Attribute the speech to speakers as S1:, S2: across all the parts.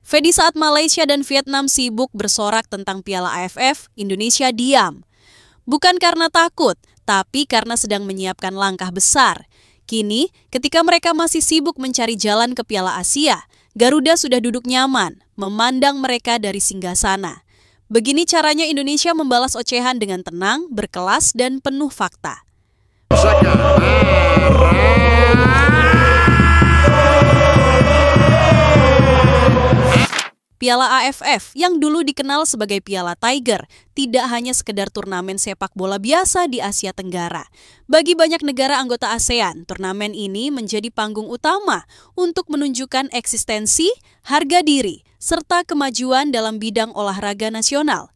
S1: Fedi, saat Malaysia dan Vietnam sibuk bersorak tentang Piala AFF, Indonesia diam. Bukan karena takut, tapi karena sedang menyiapkan langkah besar. Kini, ketika mereka masih sibuk mencari jalan ke Piala Asia, Garuda sudah duduk nyaman, memandang mereka dari singgasana. Begini caranya Indonesia membalas ocehan dengan tenang, berkelas, dan penuh fakta. Piala AFF yang dulu dikenal sebagai Piala Tiger tidak hanya sekedar turnamen sepak bola biasa di Asia Tenggara. Bagi banyak negara anggota ASEAN, turnamen ini menjadi panggung utama untuk menunjukkan eksistensi, harga diri, serta kemajuan dalam bidang olahraga nasional.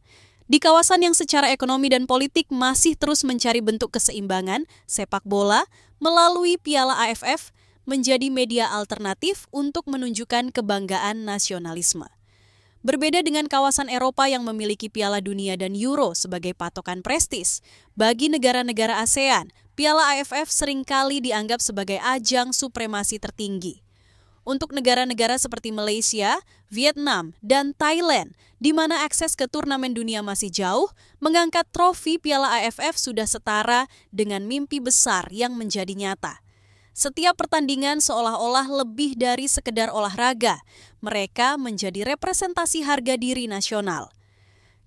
S1: Di kawasan yang secara ekonomi dan politik masih terus mencari bentuk keseimbangan, sepak bola melalui Piala AFF menjadi media alternatif untuk menunjukkan kebanggaan nasionalisme. Berbeda dengan kawasan Eropa yang memiliki Piala Dunia dan Euro sebagai patokan prestis, bagi negara-negara ASEAN, Piala AFF seringkali dianggap sebagai ajang supremasi tertinggi. Untuk negara-negara seperti Malaysia, Vietnam, dan Thailand, di mana akses ke turnamen dunia masih jauh, mengangkat trofi Piala AFF sudah setara dengan mimpi besar yang menjadi nyata. Setiap pertandingan seolah-olah lebih dari sekedar olahraga. Mereka menjadi representasi harga diri nasional.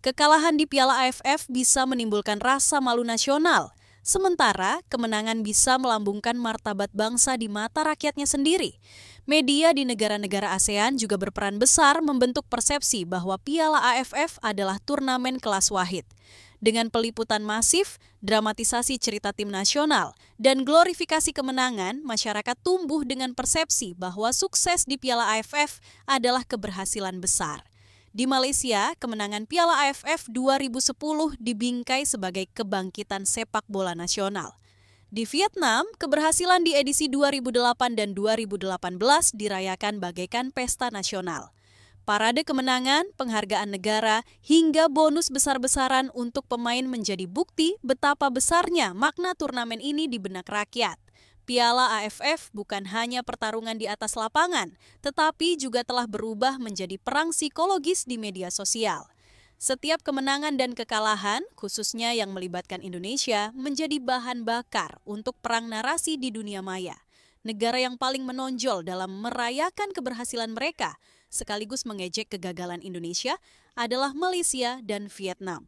S1: Kekalahan di Piala AFF bisa menimbulkan rasa malu nasional, sementara kemenangan bisa melambungkan martabat bangsa di mata rakyatnya sendiri. Media di negara-negara ASEAN juga berperan besar membentuk persepsi bahwa Piala AFF adalah turnamen kelas wahid. Dengan peliputan masif, dramatisasi cerita tim nasional, dan glorifikasi kemenangan, masyarakat tumbuh dengan persepsi bahwa sukses di Piala AFF adalah keberhasilan besar. Di Malaysia, kemenangan Piala AFF 2010 dibingkai sebagai kebangkitan sepak bola nasional. Di Vietnam, keberhasilan di edisi 2008 dan 2018 dirayakan bagaikan pesta nasional. Parade kemenangan, penghargaan negara, hingga bonus besar-besaran untuk pemain menjadi bukti betapa besarnya makna turnamen ini di benak rakyat. Piala AFF bukan hanya pertarungan di atas lapangan, tetapi juga telah berubah menjadi perang psikologis di media sosial. Setiap kemenangan dan kekalahan, khususnya yang melibatkan Indonesia, menjadi bahan bakar untuk perang narasi di dunia maya. Negara yang paling menonjol dalam merayakan keberhasilan mereka, sekaligus mengejek kegagalan Indonesia, adalah Malaysia dan Vietnam.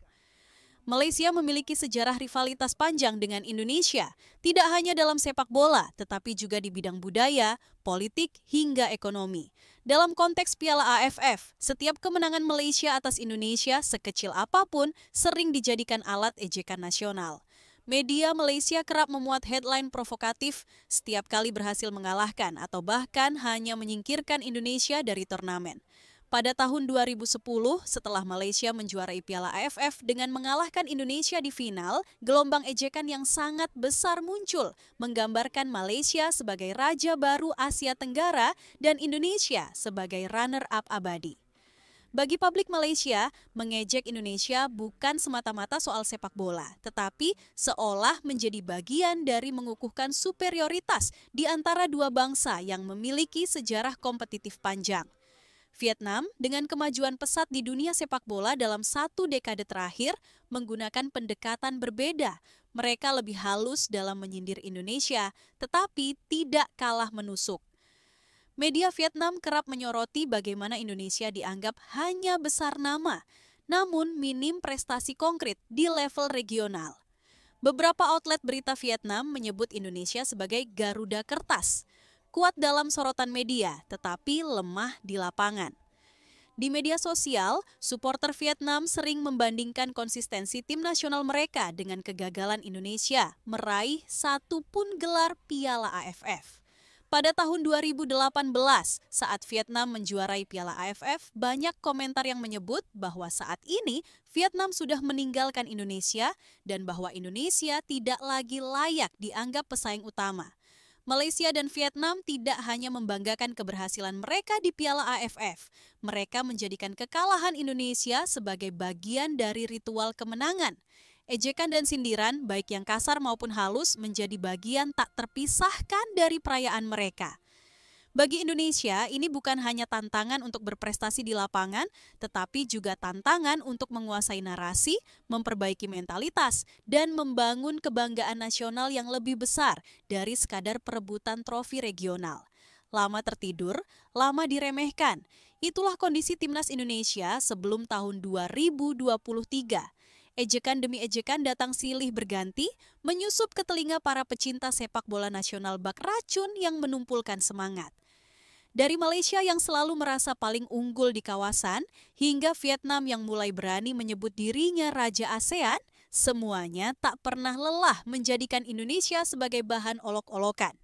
S1: Malaysia memiliki sejarah rivalitas panjang dengan Indonesia, tidak hanya dalam sepak bola, tetapi juga di bidang budaya, politik, hingga ekonomi. Dalam konteks Piala AFF, setiap kemenangan Malaysia atas Indonesia sekecil apapun sering dijadikan alat ejekan nasional. Media Malaysia kerap memuat headline provokatif setiap kali berhasil mengalahkan atau bahkan hanya menyingkirkan Indonesia dari turnamen. Pada tahun 2010, setelah Malaysia menjuarai Piala AFF dengan mengalahkan Indonesia di final, gelombang ejekan yang sangat besar muncul, menggambarkan Malaysia sebagai raja baru Asia Tenggara dan Indonesia sebagai runner-up abadi. Bagi publik Malaysia, mengejek Indonesia bukan semata-mata soal sepak bola, tetapi seolah menjadi bagian dari mengukuhkan superioritas di antara dua bangsa yang memiliki sejarah kompetitif panjang. Vietnam, dengan kemajuan pesat di dunia sepak bola dalam 1 dekade terakhir, menggunakan pendekatan berbeda. Mereka lebih halus dalam menyindir Indonesia, tetapi tidak kalah menusuk. Media Vietnam kerap menyoroti bagaimana Indonesia dianggap hanya besar nama, namun minim prestasi konkret di level regional. Beberapa outlet berita Vietnam menyebut Indonesia sebagai Garuda Kertas, kuat dalam sorotan media, tetapi lemah di lapangan. Di media sosial, supporter Vietnam sering membandingkan konsistensi tim nasional mereka dengan kegagalan Indonesia meraih 1 pun gelar Piala AFF. Pada tahun 2018, saat Vietnam menjuarai Piala AFF, banyak komentar yang menyebut bahwa saat ini Vietnam sudah meninggalkan Indonesia dan bahwa Indonesia tidak lagi layak dianggap pesaing utama. Malaysia dan Vietnam tidak hanya membanggakan keberhasilan mereka di Piala AFF, mereka menjadikan kekalahan Indonesia sebagai bagian dari ritual kemenangan. Ejekan dan sindiran, baik yang kasar maupun halus, menjadi bagian tak terpisahkan dari perayaan mereka. Bagi Indonesia, ini bukan hanya tantangan untuk berprestasi di lapangan, tetapi juga tantangan untuk menguasai narasi, memperbaiki mentalitas, dan membangun kebanggaan nasional yang lebih besar dari sekadar perebutan trofi regional. Lama tertidur, lama diremehkan. Itulah kondisi Timnas Indonesia sebelum tahun 2023. Ejekan demi ejekan datang silih berganti, menyusup ke telinga para pecinta sepak bola nasional bak racun yang menumpulkan semangat. Dari Malaysia yang selalu merasa paling unggul di kawasan, hingga Vietnam yang mulai berani menyebut dirinya Raja ASEAN, semuanya tak pernah lelah menjadikan Indonesia sebagai bahan olok-olokan.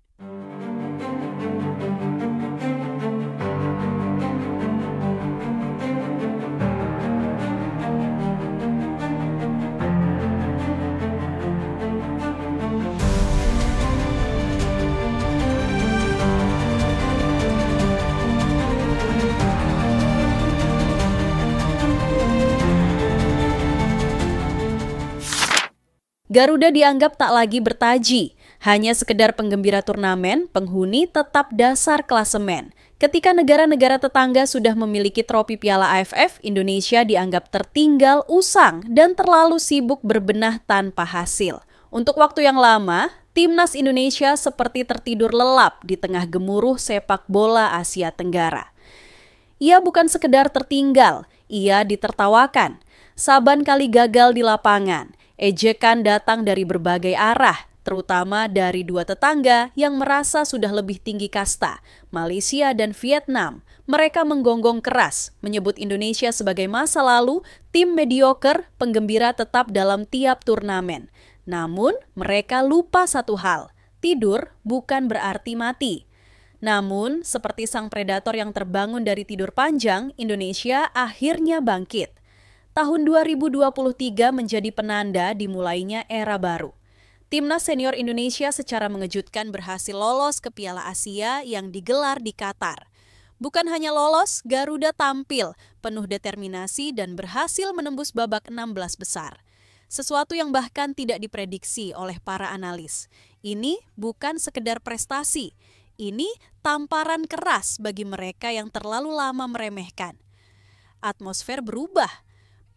S1: Garuda dianggap tak lagi bertaji, hanya sekedar penggembira turnamen, penghuni tetap dasar klasemen. Ketika negara-negara tetangga sudah memiliki trofi Piala AFF, Indonesia dianggap tertinggal, usang, dan terlalu sibuk berbenah tanpa hasil. Untuk waktu yang lama, Timnas Indonesia seperti tertidur lelap di tengah gemuruh sepak bola Asia Tenggara. Ia bukan sekedar tertinggal, ia ditertawakan. Saban kali gagal di lapangan, ejekan datang dari berbagai arah, terutama dari dua tetangga yang merasa sudah lebih tinggi kasta, Malaysia dan Vietnam. Mereka menggonggong keras, menyebut Indonesia sebagai masa lalu, tim mediocre, penggembira tetap dalam tiap turnamen. Namun, mereka lupa satu hal, tidur bukan berarti mati. Namun, seperti sang predator yang terbangun dari tidur panjang, Indonesia akhirnya bangkit. Tahun 2023 menjadi penanda dimulainya era baru. Timnas senior Indonesia secara mengejutkan berhasil lolos ke Piala Asia yang digelar di Qatar. Bukan hanya lolos, Garuda tampil penuh determinasi dan berhasil menembus babak 16 besar. Sesuatu yang bahkan tidak diprediksi oleh para analis. Ini bukan sekedar prestasi, ini tamparan keras bagi mereka yang terlalu lama meremehkan. Atmosfer berubah,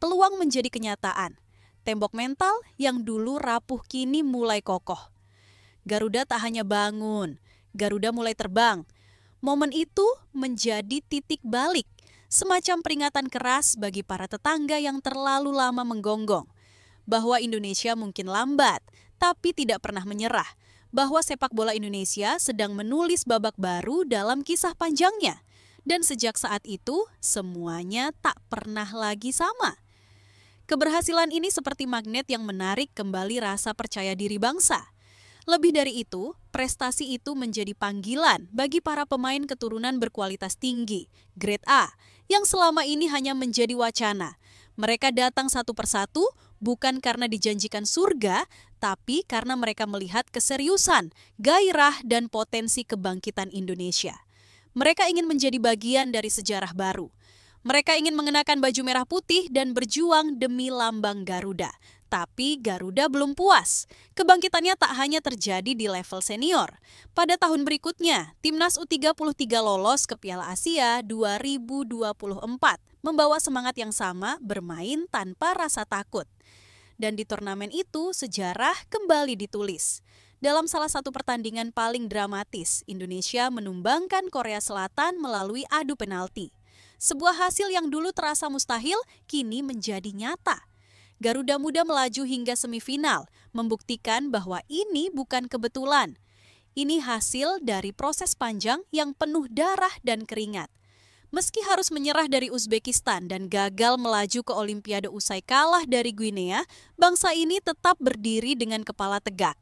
S1: peluang menjadi kenyataan. Tembok mental yang dulu rapuh kini mulai kokoh. Garuda tak hanya bangun, Garuda mulai terbang. Momen itu menjadi titik balik, semacam peringatan keras bagi para tetangga yang terlalu lama menggonggong. Bahwa Indonesia mungkin lambat, tapi tidak pernah menyerah. Bahwa sepak bola Indonesia sedang menulis babak baru dalam kisah panjangnya. Dan sejak saat itu, semuanya tak pernah lagi sama. Keberhasilan ini seperti magnet yang menarik kembali rasa percaya diri bangsa. Lebih dari itu, prestasi itu menjadi panggilan bagi para pemain keturunan berkualitas tinggi, grade A, yang selama ini hanya menjadi wacana. Mereka datang satu persatu bukan karena dijanjikan surga, tapi karena mereka melihat keseriusan, gairah, dan potensi kebangkitan Indonesia. Mereka ingin menjadi bagian dari sejarah baru. Mereka ingin mengenakan baju merah putih dan berjuang demi lambang Garuda. Tapi Garuda belum puas. Kebangkitannya tak hanya terjadi di level senior. Pada tahun berikutnya, Timnas U33 lolos ke Piala Asia 2024, membawa semangat yang sama bermain tanpa rasa takut. Dan di turnamen itu, sejarah kembali ditulis. Dalam salah satu pertandingan paling dramatis, Indonesia menumbangkan Korea Selatan melalui adu penalti. Sebuah hasil yang dulu terasa mustahil, kini menjadi nyata. Garuda Muda melaju hingga semifinal, membuktikan bahwa ini bukan kebetulan. Ini hasil dari proses panjang yang penuh darah dan keringat. Meski harus menyerah dari Uzbekistan dan gagal melaju ke Olimpiade usai kalah dari Guinea, bangsa ini tetap berdiri dengan kepala tegak.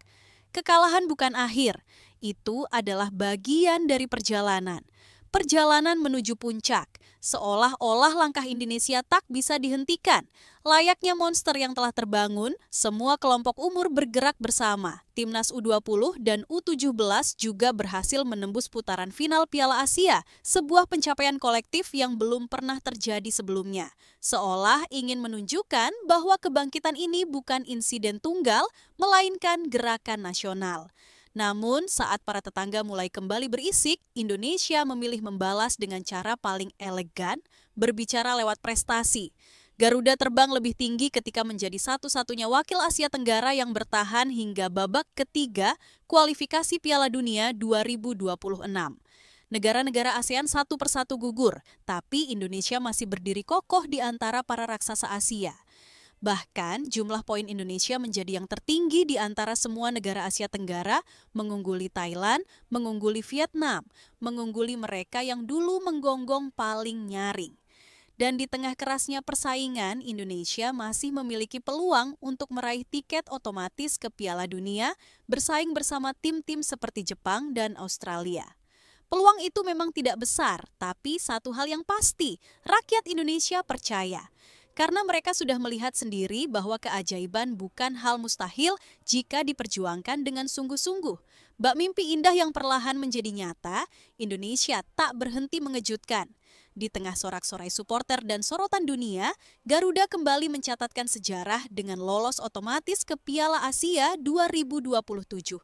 S1: Kekalahan bukan akhir, itu adalah bagian dari perjalanan. Perjalanan menuju puncak, seolah-olah langkah Indonesia tak bisa dihentikan. Layaknya monster yang telah terbangun, semua kelompok umur bergerak bersama. Timnas U20 dan U17 juga berhasil menembus putaran final Piala Asia, sebuah pencapaian kolektif yang belum pernah terjadi sebelumnya. Seolah ingin menunjukkan bahwa kebangkitan ini bukan insiden tunggal, melainkan gerakan nasional. Namun, saat para tetangga mulai kembali berisik, Indonesia memilih membalas dengan cara paling elegan, berbicara lewat prestasi. Garuda terbang lebih tinggi ketika menjadi satu-satunya wakil Asia Tenggara yang bertahan hingga babak ketiga kualifikasi Piala Dunia 2026. Negara-negara ASEAN satu persatu gugur, tapi Indonesia masih berdiri kokoh di antara para raksasa Asia. Bahkan, jumlah poin Indonesia menjadi yang tertinggi di antara semua negara Asia Tenggara, mengungguli Thailand, mengungguli Vietnam, mengungguli mereka yang dulu menggonggong paling nyaring. Dan di tengah kerasnya persaingan, Indonesia masih memiliki peluang untuk meraih tiket otomatis ke Piala Dunia, bersaing bersama tim-tim seperti Jepang dan Australia. Peluang itu memang tidak besar, tapi satu hal yang pasti, rakyat Indonesia percaya. Karena mereka sudah melihat sendiri bahwa keajaiban bukan hal mustahil jika diperjuangkan dengan sungguh-sungguh. Bak mimpi indah yang perlahan menjadi nyata, Indonesia tak berhenti mengejutkan. Di tengah sorak-sorai supporter dan sorotan dunia, Garuda kembali mencatatkan sejarah dengan lolos otomatis ke Piala Asia 2027.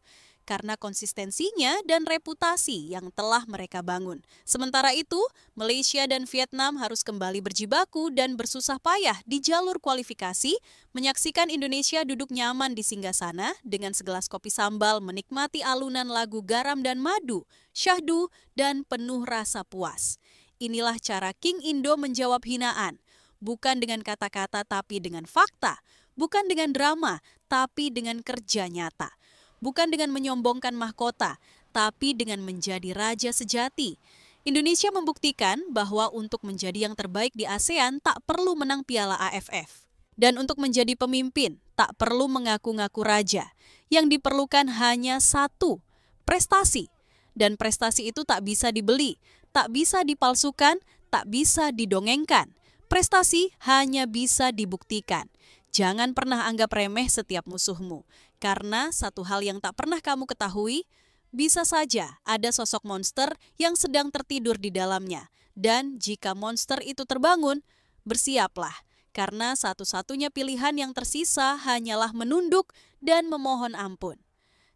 S1: Karena konsistensinya dan reputasi yang telah mereka bangun. Sementara itu, Malaysia dan Vietnam harus kembali berjibaku dan bersusah payah di jalur kualifikasi, menyaksikan Indonesia duduk nyaman di singgasana dengan segelas kopi sambal menikmati alunan lagu Garam dan Madu, syahdu, dan penuh rasa puas. Inilah cara King Indo menjawab hinaan, bukan dengan kata-kata tapi dengan fakta, bukan dengan drama tapi dengan kerja nyata. Bukan dengan menyombongkan mahkota, tapi dengan menjadi raja sejati. Indonesia membuktikan bahwa untuk menjadi yang terbaik di ASEAN tak perlu menang Piala AFF. Dan untuk menjadi pemimpin, tak perlu mengaku-ngaku raja. Yang diperlukan hanya satu, prestasi. Dan prestasi itu tak bisa dibeli, tak bisa dipalsukan, tak bisa didongengkan. Prestasi hanya bisa dibuktikan. Jangan pernah anggap remeh setiap musuhmu, karena satu hal yang tak pernah kamu ketahui, bisa saja ada sosok monster yang sedang tertidur di dalamnya. Dan jika monster itu terbangun, bersiaplah, karena satu-satunya pilihan yang tersisa hanyalah menunduk dan memohon ampun.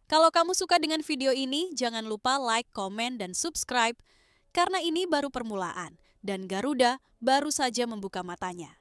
S1: Kalau kamu suka dengan video ini, jangan lupa like, komen, dan subscribe, karena ini baru permulaan, dan Garuda baru saja membuka matanya.